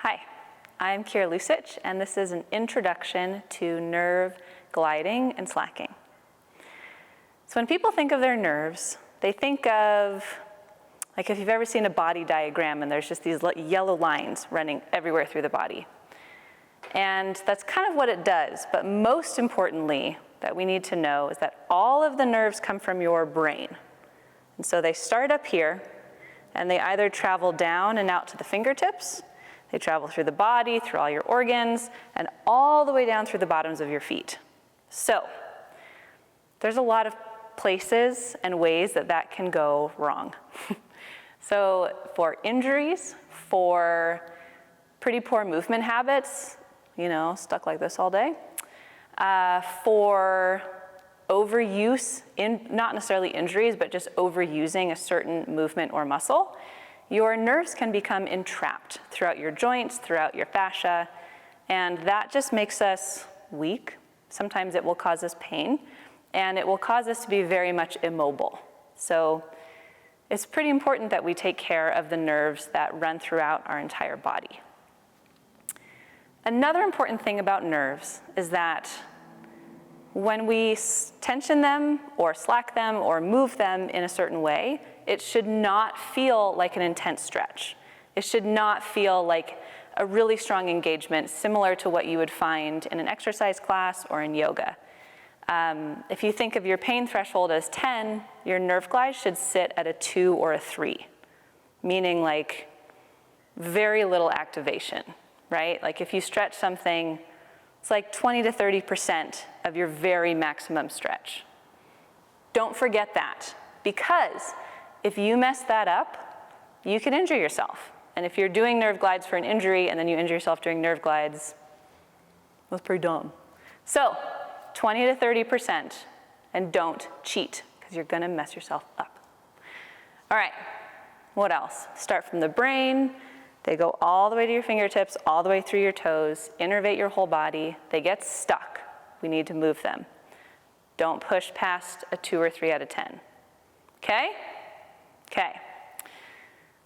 Hi, I'm Kira Lusich, and this is an introduction to nerve gliding and slacking. So when people think of their nerves, they think of, like if you've ever seen a body diagram and there's just these yellow lines running everywhere through the body. And that's kind of what it does, but most importantly that we need to know is that all of the nerves come from your brain. And so they start up here, and they either travel down and out to the fingertips, they travel through the body, through all your organs, and all the way down through the bottoms of your feet. So there's a lot of places and ways that that can go wrong. So for injuries, for pretty poor movement habits, stuck like this all day, for overuse, not necessarily injuries, but just overusing a certain movement or muscle, your nerves can become entrapped throughout your joints, throughout your fascia, and that just makes us weak. Sometimes it will cause us pain, and it will cause us to be very much immobile. So it's pretty important that we take care of the nerves that run throughout our entire body. Another important thing about nerves is that when we tension them or slack them or move them in a certain way, it should not feel like an intense stretch. It should not feel like a really strong engagement similar to what you would find in an exercise class or in yoga. If you think of your pain threshold as 10, your nerve glide should sit at a 2 or a 3, meaning like very little activation, right? Like if you stretch something, it's like 20 to 30% of your very maximum stretch. Don't forget that, because if you mess that up, you can injure yourself. And if you're doing nerve glides for an injury and then you injure yourself doing nerve glides, that's pretty dumb. So 20 to 30%, and don't cheat, because you're gonna mess yourself up. All right, what else? Start from the brain. They go all the way to your fingertips, all the way through your toes, innervate your whole body. They get stuck. We need to move them. Don't push past a 2 or 3 out of 10. Okay? Okay.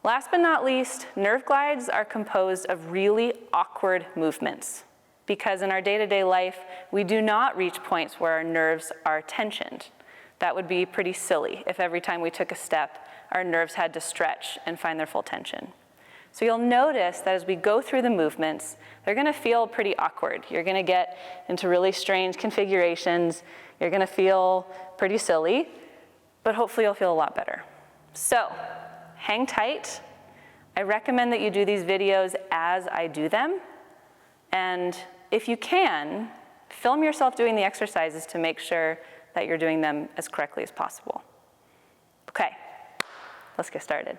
Last but not least, nerve glides are composed of really awkward movements, because in our day-to-day life, we do not reach points where our nerves are tensioned. That would be pretty silly if every time we took a step, our nerves had to stretch and find their full tension. So you'll notice that as we go through the movements, they're gonna feel pretty awkward. You're gonna get into really strange configurations. You're gonna feel pretty silly, but hopefully you'll feel a lot better. So hang tight. I recommend that you do these videos as I do them. And if you can, film yourself doing the exercises to make sure that you're doing them as correctly as possible. Okay, let's get started.